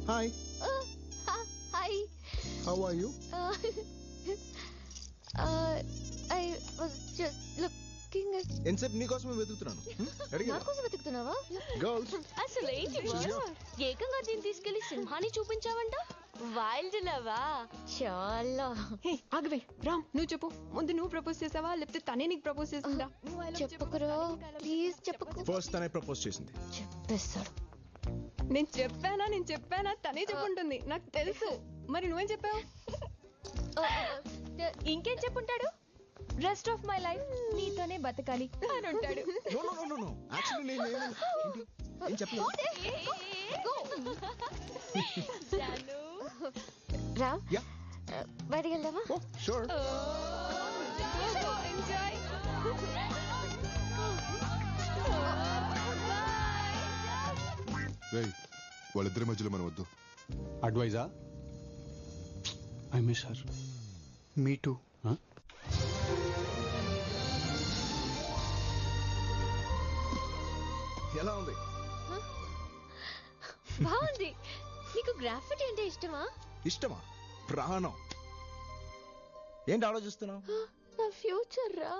Hi. Hi. How are you? I was just looking at. ఎంతసేపు నీకోసమే వెతుకుతున్నాను. నా కోసం వెతుకుతున్నావా? గర్ల్స్. అసలు ఏంటి ఏకంగా దీన్ని తీసుకెళ్లి సింహాన్ని చూపించావంట? వైల్డ్ లవా? చాలా. ఆగవే రామ్, నువ్వు చెప్పు. ముందు నువ్వు ప్రపోజ్ చేసావా లేకపోతే తనే నీకు ప్రపోజ్ చేసిందా? చెప్పకురా ప్లీజ్ చెప్పకు. ఫస్ట్ తనే ప్రపోజ్ చేసింది. చెప్పేస్తాడు. నేను చెప్పానా తనే చెప్పుంటుంది, నాకు తెలుసు. మరి నువ్వేం చెప్పావు? ఇంకేం చెప్పుంటాడు? రెస్ట్ ఆఫ్ మై లైఫ్ నీతోనే బతకాలి అని ఉంటాడు. No no no no actually నేను ఏం చెప్పలేదు. రా యా బయటికి వెళ్దామా? Oh sure. ఎంజాయ్. వాళ్ళిద్దరి మధ్యలో మనం వద్దు. అడ్వైజా? I miss her. Me too. ఎలా ఉంది? బాగుంది. నీకు గ్రాఫిటీ అంటే ఇష్టమా? ఇష్టమా? ప్రాణం. ఏంటి ఆలోచిస్తున్నావు? నా ఫ్యూచర్ రా.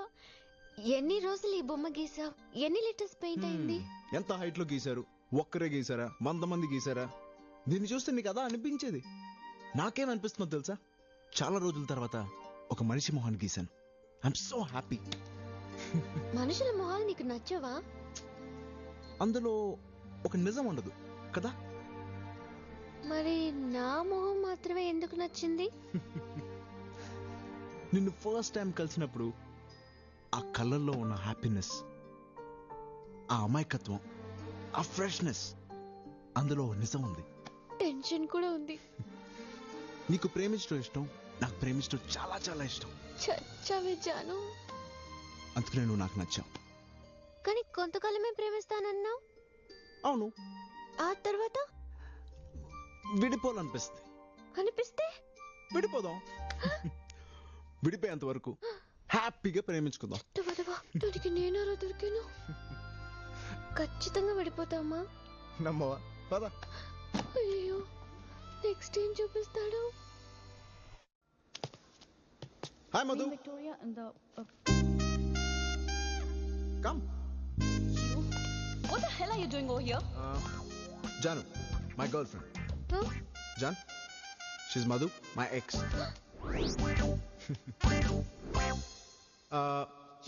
ఎన్ని రోజులు ఈ బొమ్మ గీసావు? ఎన్ని లీటర్స్ పెయింట్ అయింది? ఎంత హైట్ లో గీశారు? ఒక్కరే గీసారా? మంది గీసారా? దీన్ని చూస్తే నీకు అదా అనిపించేది. నాకేమనిపిస్తుందో తెలుసా? చాలా రోజుల తర్వాత ఒక మనిషి మొహాన్ని గీశాను. I'm so happy. మనుషుల మొహాలు నీకు నచ్చవా? అందులో ఒక నిజం ఉండదు కదా. మరి నా మొహం మాత్రమే ఎందుకు నచ్చింది? నిన్ను ఫస్ట్ టైం కలిసినప్పుడు ఆ కళ్ళల్లో ఉన్న హ్యాపీనెస్, ఆ అమాయకత్వం, ఆ ఫ్రెష్నెస్, అందులో నిజం ఉంది. టెన్షన్ కూడా ఉంది. నీకు ప్రేమించడం ఇష్టం, నాకు ప్రేమించడం చాలా చాలా ఇష్టం. చచ్చావే జాను. అందుకనే నువ్వు నాకు నచ్చావు. కానీ కొంతకాలమే ప్రేమిస్తానన్నావు. అవును. ఆ తర్వాత విడిపోవాలనిపిస్తుంది. అనిపిస్తే విడిపోదాం. విడిపోయేంత వరకు హ్యాపీగా ప్రేమించుకుందాం. దానికి నేనారా దొరికాను. ఖచ్చితంగా విడిపోతామా? నమ్మవా? పద. అయ్యో నెక్స్ట్ ఏం చూపిస్తాడు? Hi Madhu. Come. What the hell are you doing over here? Janu, my girlfriend. Huh? Jan, she's Madhu, my ex.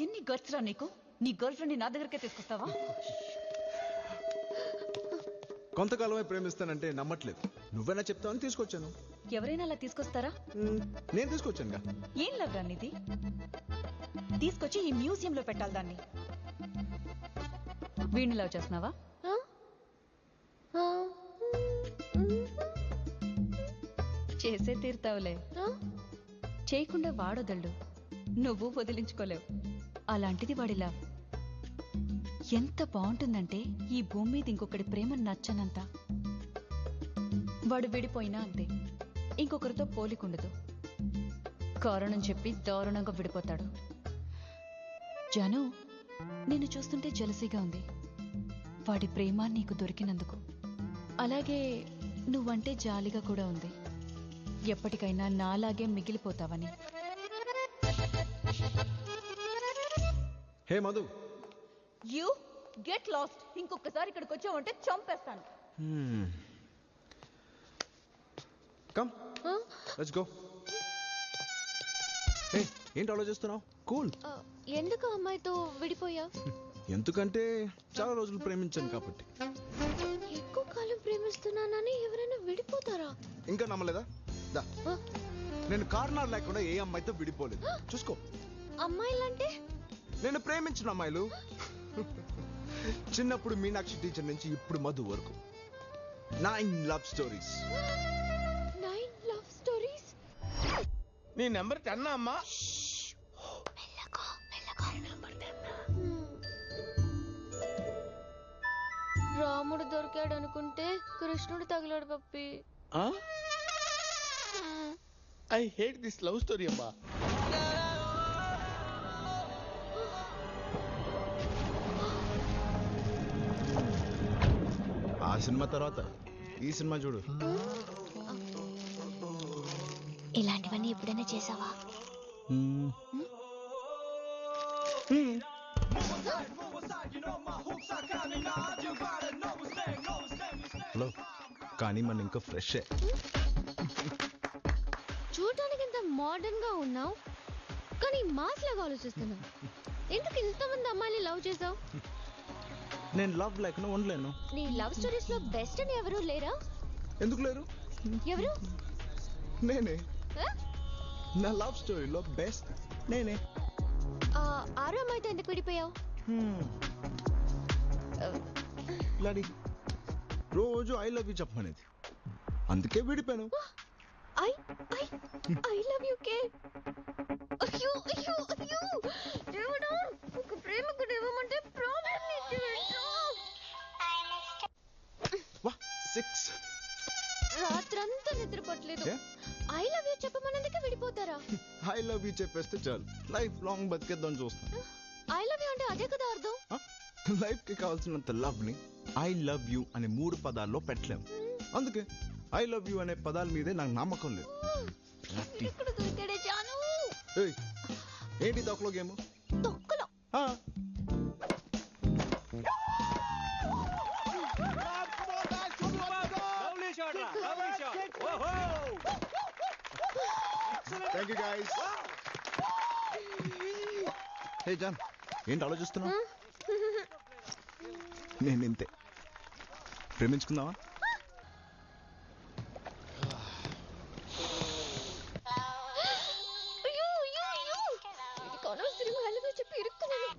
ఎన్ని గట్స్ రా నీకు? నీ గర్ల్ ఫ్రెండ్ నా దగ్గరకే తీసుకొస్తావా? కొంతకాలమే ప్రేమిస్తానంటే నమ్మట్లేదు. నువ్వైనా చెప్తావని తీసుకొచ్చాను. ఎవరైనా అలా తీసుకొస్తారా? నేను తీసుకొచ్చానుగా. ఏం లవ్ రా నీది? తీసుకొచ్చి ఈ మ్యూజియం లో పెట్టాలి దాన్ని. వీడిని లవ్ చేస్తున్నావా? చేసే తీరుతావులే. చేయకుండా వాడొదళ్ళు, నువ్వు వదిలించుకోలేవు. అలాంటిది వాడి లవ్. ఎంత బాగుంటుందంటే ఈ భూమి మీద ఇంకొకటి ప్రేమ నచ్చనంత. వాడు విడిపోయినా అంతే, ఇంకొకరితో పోలికుండదు. కారణం చెప్పి దారుణంగా విడిపోతాడు. జాను, నిన్ను చూస్తుంటే జలసీగా ఉంది వాడి ప్రేమ నీకు దొరికినందుకు. అలాగే నువ్వంటే జాలిగా కూడా ఉంది, ఎప్పటికైనా నాలాగే మిగిలిపోతావని. Hey Madhu. You get lost. ఇంకొకసారి ఇక్కడికి వచ్చావంటే చంపేస్తాను. Come let's go. హే ఏంటి ఆలోచిస్తున్నావు? కూల్. ఎందుకు అమ్మాయితో విడిపోయా? ఎందుకంటే చాలా రోజులు ప్రేమించాను కాబట్టి. ఎక్కువ కాలం ప్రేమిస్తున్నానని ఎవరైనా విడిపోతారా? ఇంకా నమ్మలేదా? దా. నేను కారణాలు లేకుండా ఏ అమ్మాయితో విడిపోలేదు. చూసుకో. అమ్మాయిలంటే? నేను ప్రేమించిన అమ్మాయిలు. చిన్నప్పుడు మీనాక్షి టీచర్ నుంచి ఇప్పుడు మధు వరకు 9 లవ్ స్టోరీస్. 9 love stories? నీ నెంబర్ 10 అమ్మా. రాముడు దొరికాడు అనుకుంటే కృష్ణుడు తగిలాడు Pappi. I hate this love story అమ్మా. ఆ సినిమా తర్వాత ఈ సినిమా చూడు. ఇలాంటివన్నీ ఎప్పుడైనా చేసావా? హలో, కానీ మన ఇంకా ఫ్రెష్. చూడటానికి ఇంత మోడర్న్ గా ఉన్నావు, కానీ మాస్ లాగా ఆలోచిస్తున్నావు. ఎందుకు ఇంతమంది అమ్మాయిని లవ్ చేసావు? నేను లవ్ లేకుండా ఉండలేను. నీ లవ్ స్టోరీస్ లో బెస్ట్ అని ఎవరు లేరా? ఎందుకు లేరు? ఎవరు? నేనే. ఆ? నా లవ్ స్టోరీలో బెస్ట్ నేనే. ఆరో అమ్మాయితో ఎందుకు విడిపోయావు? లాడి రోజు ఐ లవ్ యూ చెప్పమనేది, అందుకే విడిపోయాను. I I I love you కే. అయ్యో అయ్యో అయ్యో దేవుడా, ఒక ప్రేమకుడు ఇవ్వమంటే ప్రాబ్లం ఏంటి? వా 6 రాత్రంతా నిద్రపట్టలేదు. ఏ? ఐ లవ్ యూ చెప్పమన్నందుకే విడిపోతారా? ఐ లవ్ యూ చెప్పేస్తే చాలు, లైఫ్ లాంగ్ బతికేద్దాం చూస్తాను. ఐ లవ్ యూ అంటే అదే కదా అర్థం. లైఫ్ కి కావాల్సినంత లవ్ ని ఐ లవ్ యూ అనే 3 పదాల్లో పెట్టలేము. అందుకే ఐ లవ్ యూ అనే పదాల మీదే నాకు నమ్మకం లేదు. ఎక్కడ దొరికాడే జాను? ఏయ్, ఏంటి తొక్కలో గేమ్? తొక్కలో thank you guys. Hey John, ఏంటి ఆలోచిస్తున్నావు? నేను ఇంతే. ప్రేమించుకుందామా? అయ్యో అయ్యో అయ్యో, ఇది అనవసరంగా ఐ లవ్ యూ చెప్పి ఇరుక్కున్నాను.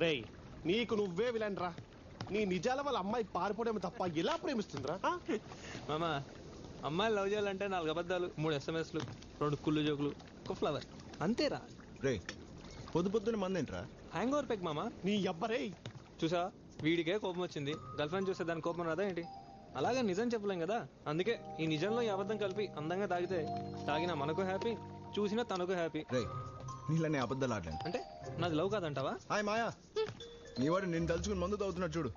రేయ్, నీకు నువ్వే విలన్రా. నీ నిజాల వాళ్ళ అమ్మాయి పారిపోవడం తప్ప ఎలా ప్రేమిస్తుందిరా? మామా, అమ్మాయిలు లవ్ చేయాలంటే 4 అబద్ధాలు, 3 SMSలు, 2 కుళ్ళు జోకులు, ఒక ఫ్లవర్, అంతేరా. రే, పొద్దున్న మంది ఏంట్రా? హ్యాంగ్ ఓవర్ పెక్ మామా. నీ అబ్బరే. చూసా, వీడికే కోపం వచ్చింది, గర్ల్ ఫ్రెండ్ చూస్తే దాని కోపం రాదా ఏంటి? అలాగే నిజం చెప్పలేం కదా, అందుకే ఈ నిజంలో ఈ అబద్ధం కలిపి అందంగా తాగితే తాగినా మనకు హ్యాపీ, చూసినా తనకు హ్యాపీ. రే, నీళ్ళని అబద్ధాలు ఆడలేను. అంటే నాది లవ్ కాదంటావా? హాయ్ మాయా, నీ వాడు నేను తలుచుకుని మందు తాగుతున్నాడు చూడు.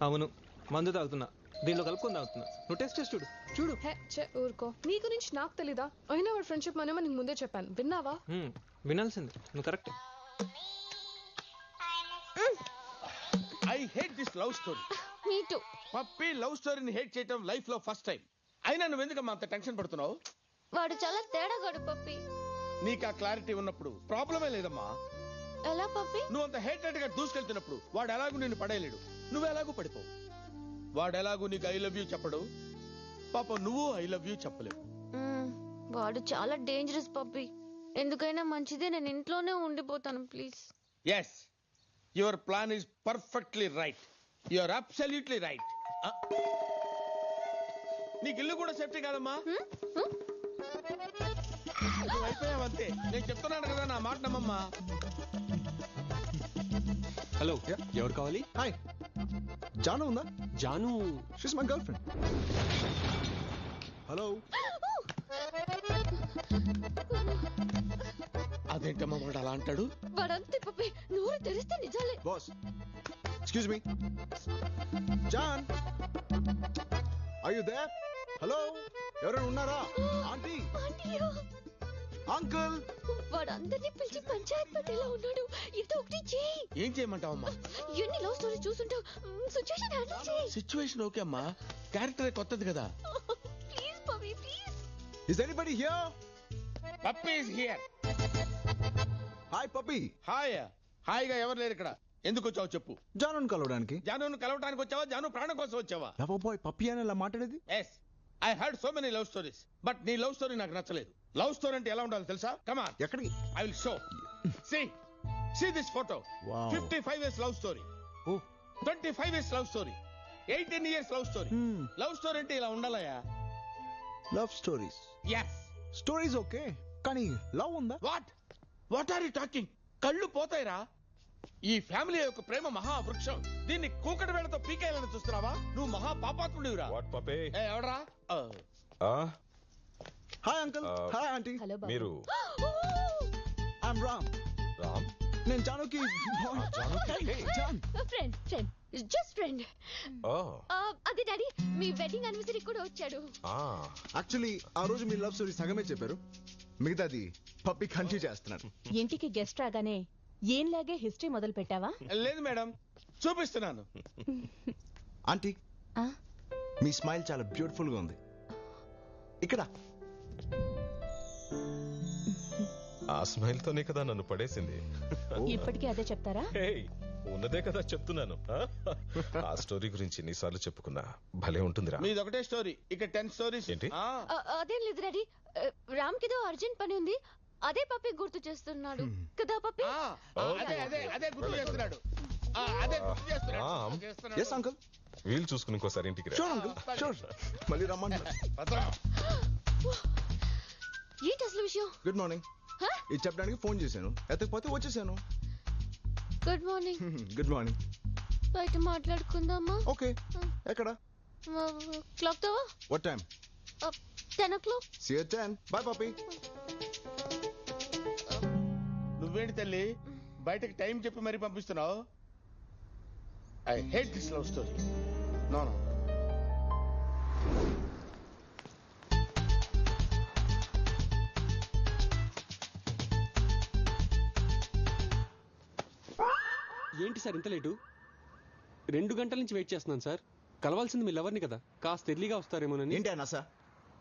అవును, మందు తాగుతున్నా, దీనిలో కలుపుకొని తాగుతున్నా. నువ్వు టెస్ట్ చేసి చూడు. చూడు. హే చే ఊరుకో, నీ గురించి నాకు తెలీదా? అయినా వాడు ఫ్రెండ్షిప్ మనమే నీకు ముందే చెప్పాను, విన్నావా? వినాల్సింది, నువ్వు correct. I hate this love story. Me too. Pappi love స్టోరీని హేట్ చేయటం లైఫ్ లో ఫస్ట్ టైం. అయినా నువ్వు ఎందుకమ్మా అంత టెన్షన్ పడుతున్నావు? వాడు చాలా తేడాగాడు పప్పి. నీకు ఆ క్లారిటీ ఉన్నప్పుడు ప్రాబ్లమే లేదమ్మా. ఎలా పప్పి? నువ్వు అంత హేటెడ్ గా దూసుకెళ్తున్నప్పుడు వాడు ఎలాగూ నిన్ను పడేయలేడు, నువ్వు ఎలాగూ పడిపోవు. వాడు ఎలాగూ నీకు ఐ లవ్ యూ చెప్పడు, పాప నువ్వు ఐ లవ్ యూ చెప్పలేవు. వాడు చాలా డేంజరస్ పప్పి. ఎందుకైనా మంచిదే, నేను ఇంట్లోనే ఉండిపోతాను please. Yes, your plan is perfectly right. Your absolutely right. నీకు ఇల్లు కూడా సేఫ్టీ కాదమ్మా. నువ్వు అయిపోయావంతే. నేను చెప్తున్నాను కదా, నా మాట నమ్మమ్మా. హలో, ఎవరు కావాలి? హాయ్, జాను ఉందా? Janu. She's my girl friend. Hello. అదేంటమ్మా వాడు అలా అంటాడు? వాడంతే పప్పి, నోరు తెరిస్తే నిజాలే. Boss, excuse me. John, are you there? Hello, ఎవరైనా ఉన్నారా? ఆంటీ, ఆంటీయా? అంకుల్. వాడు అందరినీ పిలిచి పంచాయత్ పెట్టేలా ఉన్నాడు. ఏదో ఒకటి చేయి. ఏం చేయమంటావమ్మా? ఎన్ని లవ్ స్టోరీ చూసుంటావు, సిచ్యుయేషన్ హ్యాండిల్ చేయి. సిచ్యువేషన్ ఓకే అమ్మా, క్యారెక్టర్ కొత్తది కదా. Please Pappi please. Is anybody here? Pappi is here. Hi Pappi. Hi. హాయిగా ఎవరు లేరు ఇక్కడ. ఎందుకు వచ్చావు చెప్పు. జానుని కలవడానికి. జానును కలవడానికి వచ్చావా, జాను ప్రాణం కోసం వచ్చావా? లవ్ బాయ్ పప్పీ అని ఇలా మాట్లాడేది? Yes, I heard so many love stories, but నీ లవ్ స్టోరీ నాకు నచ్చలేదు. లవ్ స్టోరీ అంటే ఎలా ఉండాలి తెలుసా? Come on. ఎక్కడికి? I will show. See this photo. Wow. 55 years love story. Oh. 25 years love story. 18 years love story. Love story అంటే ఇలా ఉండాలయా? Love stories. Yes. Stories okay, కానీ లవ్ ఉందా? What are you talking? కళ్ళు పోతాయిరా. ఈ family యొక్క ప్రేమ మహావృక్షం. దీన్ని కూకటి వేళతో పీకేయాలని చూస్తున్నావా? నువ్వు మహా పాపాత్ముడివిరా. ఎవడరా? Hi uncle. Hi aunty. Hello మీరు ఐఎమ్ రామ్. రామ్? నేను జానుకి జాన్. Friend friend just friend. Oh అదే డాడీ మీ వెడ్డింగ్ యానివర్సరీ కూడా వచ్చాడు. యాక్చువల్లీ ఆ రోజు మీ లవ్ స్టోరీ సగమే చెప్పారు, మిగతాది పప్పి కంటిన్యూ చేస్తున్నాడు. ఇంటికి గెస్ట్ రాగానే ఏంలాగే హిస్టరీ మొదలు పెట్టావా? లేదు మేడం, చూపిస్తున్నాను. ఆంటీ ఆ? మీ స్మైల్ చాలా బ్యూటిఫుల్ గా ఉంది. ఇక్కడ ఆ స్మైల్ తోనే కదా నన్ను పడేసింది. ఇప్పటికీ అదే చెప్తారా? హేయ్, ఉన్నదే కదా చెప్తున్నాను. ఆ స్టోరీ గురించి ఎన్నిసార్లు చెప్పుకున్నా భలే ఉంటుందిరా. మీది ఒకటే స్టోరీ, ఇక 10 స్టోరీస్. ఏంటి? అదేం లేదు డాడీ, రామ్కి ఏదో అర్జెంట్ పని ఉంది, అదే పప్పి గుర్తు చేస్తున్నాడు కదా పప్పి. అదే అదే అదే గుర్తు చేస్తున్నాడు. అదే గుర్తు చేస్తున్నాడు. రామ్. చేస్తున్నాడు. Yes uncle. వీలు చూసుకుని ఇంకోసారి ఇంటికి రా. Sure uncle, sure. మళ్ళీ రమ్మంటారు. ఏంటి అసలు విషయం? Good morning. ఇది చెప్పడానికి ఫోన్ చేశాను, ఎత్తకపోతే వచ్చేసాను. Good morning. Good morning. బయట మాట్లాడుకుందామా? ఓకే, ఎక్కడ? క్లాక్ తోవా? What time? 10 o'clock. See you 10. Bye Pappi. నువ్వేంటి తల్లి బయటకి టైం చెప్పి మరీ పంపిస్తున్నావు? I hate this love story. No no. ఏంటి సార్ ఇంత లేటు? 2 గంటల నుంచి వెయిట్ చేస్తున్నాను సార్. కలవాల్సింది మీ లవర్ని కదా, కాస్త ఎర్లీగా వస్తారేమోనని. ఏంటి అన్న సార్,